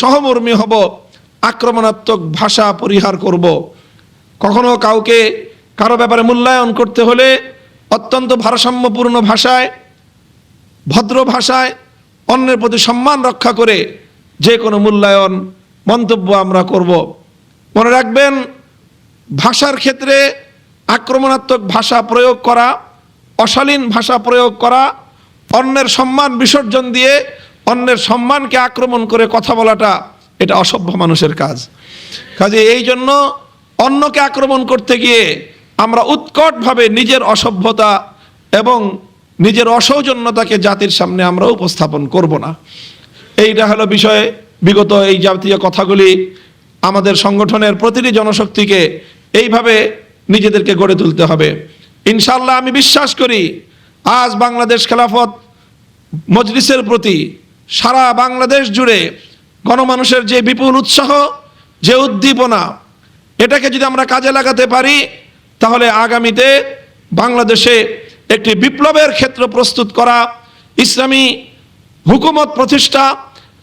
সহমর্মী হব, আক্রমণাত্মক ভাষা পরিহার করব। কখনো কাউকে কারো ব্যাপারে মূল্যায়ন করতে হলে অত্যন্ত ভারসাম্যপূর্ণ ভাষায়, ভদ্র ভাষায়, অন্যের প্রতি সম্মান রক্ষা করে যে কোনো মূল্যায়ন মন্তব্য আমরা করব। মনে রাখবেন, ভাষার ক্ষেত্রে আক্রমণাত্মক ভাষা প্রয়োগ করা, অশালীন ভাষা প্রয়োগ করা, অন্যের সম্মান বিসর্জন দিয়ে অন্যের সম্মানকে আক্রমণ করে কথা বলাটা, এটা অসভ্য মানুষের কাজ। কাজে এই জন্য অন্যকে আক্রমণ করতে গিয়ে আমরা উৎকটভাবে নিজের অসভ্যতা এবং নিজের অসৌজন্যতাকে জাতির সামনে আমরা উপস্থাপন করব না। এইটা হলো বিষয়। বিগত এই জাতীয় কথাগুলি আমাদের সংগঠনের প্রতিটি জনশক্তিকে এইভাবে নিজেদেরকে গড়ে তুলতে হবে। ইনশাআল্লাহ আমি বিশ্বাস করি, আজ বাংলাদেশ খেলাফত মজলিসের প্রতি সারা বাংলাদেশ জুড়ে গণমানুষের যে বিপুল উৎসাহ, যে উদ্দীপনা, এটাকে যদি আমরা কাজে লাগাতে পারি, তাহলে আগামীতে বাংলাদেশে একটি বিপ্লবের ক্ষেত্র প্রস্তুত করা, ইসলামী হুকুমত প্রতিষ্ঠা,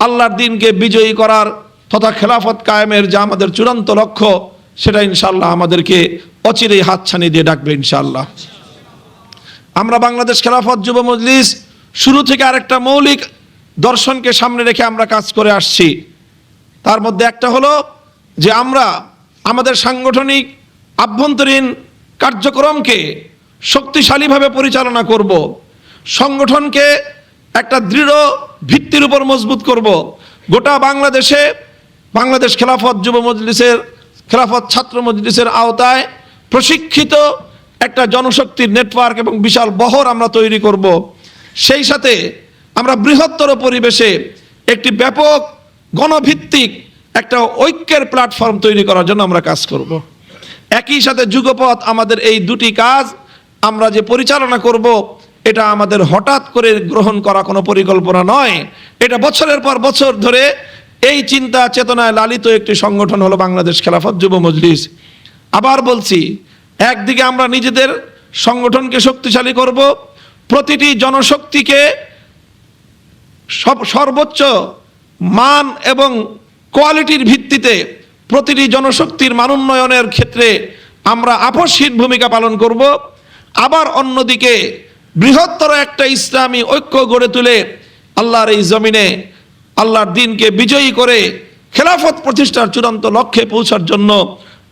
আল্লাহর দ্বীনকে বিজয়ী করার তথা খেলাফত কায়েমের যা আমাদের চূড়ান্ত লক্ষ্য, সেটা ইনশাআল্লাহ আমাদেরকে অচিরেই হাতছানি দিয়ে ডাকবে ইনশাআল্লাহ। আমরা বাংলাদেশ খেলাফত যুব মজলিস শুরু থেকে আরেকটা মৌলিক দর্শনকে সামনে রেখে আমরা কাজ করে আসছি। তার মধ্যে একটা হলো যে আমরা আমাদের সাংগঠনিক আভ্যন্তরীণ কার্যক্রমকে শক্তিশালীভাবে পরিচালনা করব, সংগঠনকে একটা দৃঢ় ভিত্তির উপর মজবুত করব। গোটা বাংলাদেশে বাংলাদেশ খেলাফত যুব মজলিসের, খেলাফত ছাত্র মজলিসের আওতায় প্রশিক্ষিত একটা জনশক্তির নেটওয়ার্ক এবং বিশাল বহর আমরা তৈরি করব। সেই সাথে আমরা বৃহত্তর পরিবেশে একটি ব্যাপক গণভিত্তিক একটা ঐক্যের প্ল্যাটফর্ম তৈরি করার জন্য আমরা কাজ করব। একই সাথে যুগপথ, আমাদের এই দুটি কাজ আমরা যে পরিচালনা করব, এটা আমাদের হঠাৎ করে গ্রহণ করা কোনো পরিকল্পনা নয়। এটা বছরের পর বছর ধরে এই চিন্তা চেতনায় লালিত একটি সংগঠন হলো বাংলাদেশ খেলাফত যুব মজলিস। আবার বলছি, একদিকে আমরা নিজেদের সংগঠনকে শক্তিশালী করব, প্রতিটি জনশক্তিকে সর্বোচ্চ মান এবং কোয়ালিটির ভিত্তিতে প্রতিটি জনশক্তির মানোন্নয়নের ক্ষেত্রে আমরা আপসহীন ভূমিকা পালন করব। আবার অন্যদিকে বৃহত্তর একটা ইসলামী ঐক্য গড়ে তুলে আল্লাহর এই জমিনে আল্লাহর দ্বীনকে বিজয়ী করে খেলাফত প্রতিষ্ঠার চূড়ান্ত লক্ষ্যে পৌঁছার জন্য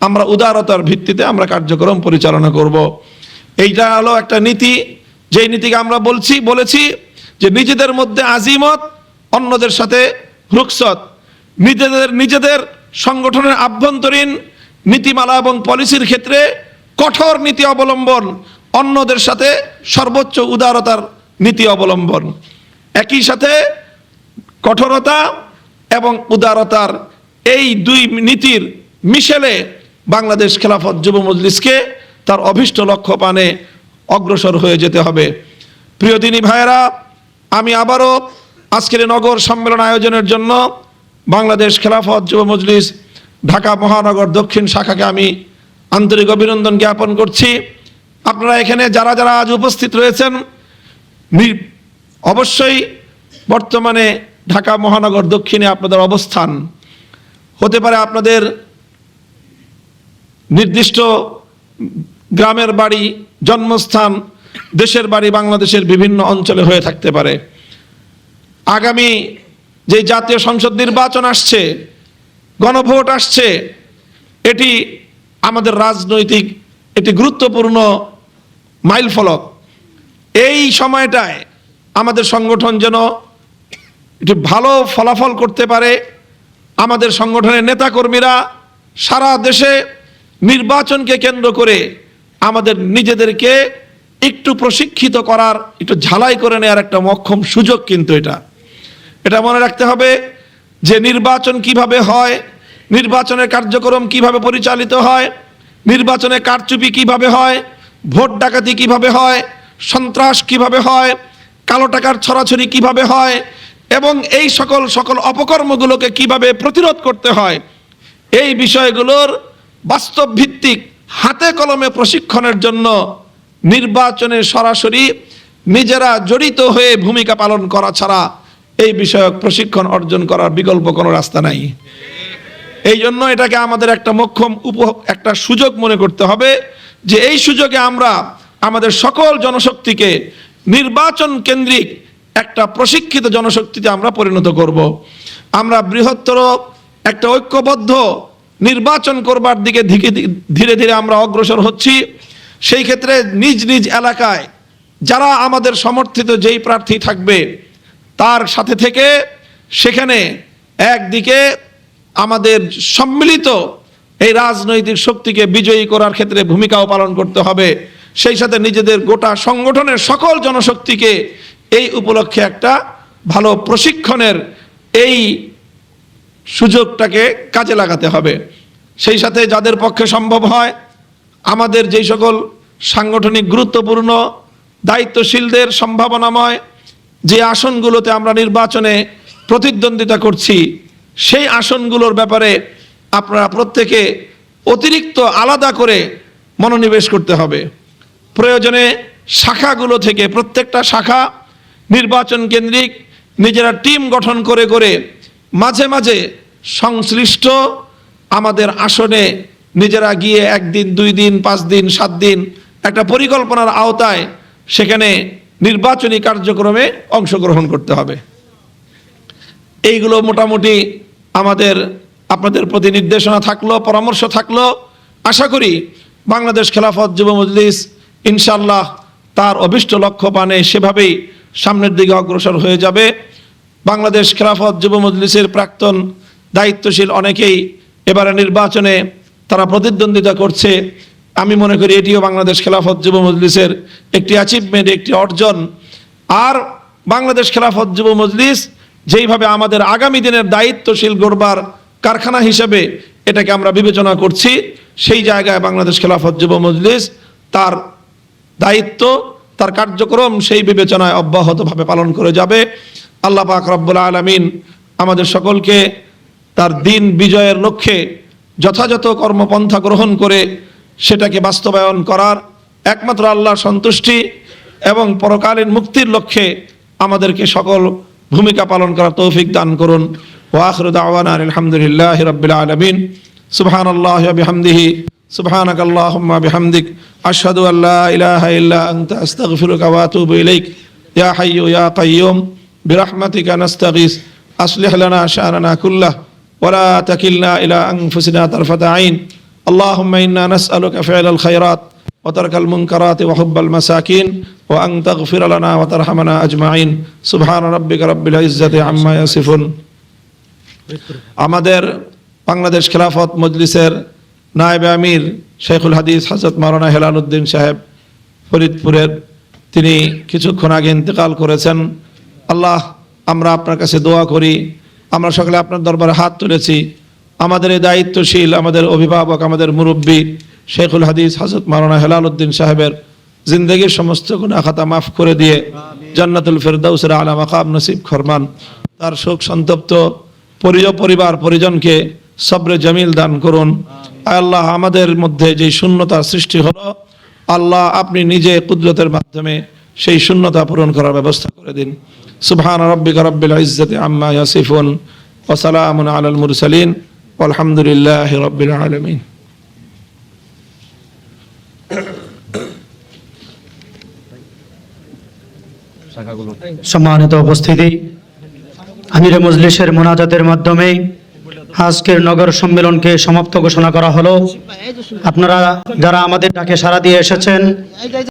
আমরা উদারতার ভিত্তিতে আমরা কার্যক্রম পরিচালনা করব। এইটা হলো একটা নীতি, যেই নীতিকে আমরা বলেছি যে নিজেদের মধ্যে আজিমত, অন্যদের সাথে রুখসত। নিজেদের সংগঠনের আভ্যন্তরীণ নীতিমালা এবং পলিসির ক্ষেত্রে কঠোর নীতি অবলম্বন, অন্যদের সাথে সর্বোচ্চ উদারতার নীতি অবলম্বন। একই সাথে কঠোরতা এবং উদারতার এই দুই নীতির মিশেলে বাংলাদেশ খেলাফত যুব মজলিসকে তার অভীষ্ট লক্ষ্য পানে অগ্রসর হয়ে যেতে হবে। প্রিয় দিনী ভাইয়েরা, আমি আবারও আজকের নগর সম্মেলন আয়োজনের জন্য বাংলাদেশ খেলাফত যুব মজলিস ঢাকা মহানগর দক্ষিণ শাখাকে আমি আন্তরিক অভিনন্দন জ্ঞাপন করছি। আপনারা এখানে যারা যারা আজ উপস্থিত রয়েছেন, অবশ্যই বর্তমানে ঢাকা মহানগর দক্ষিণে আপনাদের অবস্থান হতে পারে, আপনাদের নির্দিষ্ট গ্রামের বাড়ি, জন্মস্থান, দেশের বাড়ি বাংলাদেশের বিভিন্ন অঞ্চলে হয়ে থাকতে পারে। আগামী যে জাতীয় সংসদ নির্বাচন আসছে, গণভোট আসছে, এটি আমাদের রাজনৈতিক একটি গুরুত্বপূর্ণ মাইলফলক। এই সময়টায় আমাদের সংগঠন যেন একটি ভালো ফলাফল করতে পারে, আমাদের সংগঠনের নেতাকর্মীরা সারা দেশে নির্বাচনকে কেন্দ্র করে আমাদের নিজেদেরকে একটু প্রশিক্ষিত করার, একটু ঝালাই করে নেওয়ার একটা মোক্ষম সুযোগ। কিন্তু এটা মনে রাখতে হবে যে নির্বাচন কিভাবে হয়, নির্বাচনের কার্যক্রম কিভাবে পরিচালিত হয়, নির্বাচনে কারচুপি কিভাবে হয়, ভোট ডাকাতি কিভাবে হয়, সন্ত্রাস কিভাবে হয়, কালো টাকার ছড়াছড়ি কিভাবে হয় এবং এই সকল অপকর্মগুলোকে কিভাবে প্রতিরোধ করতে হয়, এই বিষয়গুলোর বাস্তব ভিত্তিক হাতে কলমে প্রশিক্ষণের জন্য নির্বাচনে সরাসরি নিজেরা জড়িত হয়ে ভূমিকা পালন করা ছাড়া এই বিষয়ক প্রশিক্ষণ অর্জন করার বিকল্প কোনো রাস্তা নাই। এই জন্য এটাকে আমাদের একটা মোক্ষম একটা সুযোগ মনে করতে হবে, যে এই সুযোগে আমরা আমাদের সকল জনশক্তিকে নির্বাচন কেন্দ্রিক একটা প্রশিক্ষিত জনশক্তিতে আমরা পরিণত করব। আমরা বৃহত্তর একটা ঐক্যবদ্ধ নির্বাচন করবার দিকে ধীরে ধীরে আমরা অগ্রসর হচ্ছি। সেই ক্ষেত্রে নিজ নিজ এলাকায় যারা আমাদের সমর্থিত যেই প্রার্থী থাকবে তার সাথে থেকে সেখানে একদিকে আমাদের সম্মিলিত এই রাজনৈতিক শক্তিকে বিজয়ী করার ক্ষেত্রে ভূমিকাও পালন করতে হবে। সেই সাথে নিজেদের গোটা সংগঠনের সকল জনশক্তিকে এই উপলক্ষে একটা ভালো প্রশিক্ষণের এই সুযোগটাকে কাজে লাগাতে হবে। সেই সাথে যাদের পক্ষে সম্ভব হয়, আমাদের যেই সকল সাংগঠনিক গুরুত্বপূর্ণ দায়িত্বশীলদের সম্ভাবনাময় যে আসনগুলোতে আমরা নির্বাচনে প্রতিদ্বন্দ্বিতা করছি, সেই আসনগুলোর ব্যাপারে আপনারা প্রত্যেকে অতিরিক্ত আলাদা করে মনোনিবেশ করতে হবে। প্রয়োজনে শাখাগুলো থেকে প্রত্যেকটা শাখা নির্বাচন কেন্দ্রিক নিজেরা টিম গঠন করে করে মাঝে মাঝে সংশ্লিষ্ট আমাদের আসনে নিজেরা গিয়ে 1 দিন 2 দিন 5 দিন 7 দিন একটা পরিকল্পনার আওতায় সেখানে নির্বাচনী কার্যক্রমে অংশগ্রহণ করতে হবে। এইগুলো মোটামুটি আমাদের আপনাদের প্রতি নির্দেশনা থাকলো, পরামর্শ থাকলো। আশা করি বাংলাদেশ খেলাফত যুব মজলিস ইনশাআল্লাহ তার অভিষ্ট লক্ষ্য পানে সেভাবেই সামনের দিকে অগ্রসর হয়ে যাবে। বাংলাদেশ খেলাফত যুব মজলিসের প্রাক্তন দায়িত্বশীল অনেকেই এবারে নির্বাচনে তারা প্রতিদ্বন্দ্বিতা করছে। আমি মনে করি এটিও বাংলাদেশ খেলাফত যুব মজলিসের একটি অ্যাচিভমেন্ট, একটি অর্জন। আর বাংলাদেশ খেলাফত যুব মজলিস যেইভাবে আমাদের আগামী দিনের দায়িত্বশীল গড়বার কারখানা হিসেবে এটাকে আমরা বিবেচনা করছি, সেই জায়গায় বাংলাদেশ খেলাফত যুব মজলিস তার দায়িত্ব, তার কার্যক্রম সেই বিবেচনায় অব্যাহতভাবে পালন করে যাবে। আল্লাহ পাক রব্বুল আলামিন আমাদের সকলকে তার দিন বিজয়ের লক্ষ্যে যথাযথ কর্মপন্থা গ্রহণ করে সেটাকে বাস্তবায়ন করার একমাত্র আল্লাহর সন্তুষ্টি এবং পরকালীন মুক্তির লক্ষ্যে আমাদেরকে সকল ভূমিকা পালন করার তৌফিক দান করুন। ওয়া আখিরু দাওয়ানা আলহামদুলিল্লাহি রাব্বিল আলামিন। সুবহানাল্লাহি ওয়া বিহামদিহি সুবহানাকাল্লাহুম্মা বিহামদিক আশহাদু আল্লা ইলাহা ইল্লা আনতা আস্তাগফিরুকা ওয়া আতুবু ইলাইক। ইয়া হাইয়্যু ইয়া কাইয়্যুম বিরহমাতিকা নাস্তাগীস আসলিহ লানা শা'নানা কুল্লাহ ওয়া লা তাকিলনা ইলা আনফুসিনা তারফাতা আইন। اللهم إنا نسألك فعل الخيرات وترك المنكرات وحب المساكين وأن تغفر لنا وترحمنا أجمعين سبحان ربك رب العزة عما يصفون। আমাদের বাংলাদেশ খেলাফত মজলিসের নায়েবে আমির শেখুল হাদিস হযরত মাওলানা হেলাল উদ্দিন সাহেব ফরিদপুরের, তিনি কিছুক্ষণ আগে ইন্তেকাল করেছেন। আল্লাহ, আমরা আপনার কাছে দোয়া করি, আমরা সকলে আপনার দরবারে হাত তুলেছি। আমাদের এই দায়িত্বশীল, আমাদের অভিভাবক, আমাদের মুরব্বী শেখুল হাদিস হযরত মাওলানা হেলাল উদ্দিন সাহেবের জিন্দগির সমস্ত গুনাহ খাতা মাফ করে দিয়ে জান্নাতুল ফেরদাউসের আলা মাকাম নসিব ফরমান। তার শোক সন্তপ্ত পরিবার পরিজনকে সবরে জামিল দান করুন। আল্লাহ, আমাদের মধ্যে যে শূন্যতার সৃষ্টি হলো, আল্লাহ আপনি নিজে কুদরতের মাধ্যমে সেই শূন্যতা পূরণ করার ব্যবস্থা করে দিন। সুবহান রাব্বিকা রাব্বিল ইজ্জাতি আম্মা ইয়াসিফুন ওয়া সালামুন আলাল মুরসালিন আলহামদুলিল্লাহি রাব্বিল আলামিন। সম্মানিত উপস্থিতি, আমিরে মজলিসের মোনাজাতের মাধ্যমে আজকের নগর সম্মেলনকে সমাপ্ত ঘোষণা করা হলো। আপনারা যারা আমাদের ডাকে সাড়া দিয়ে এসেছেন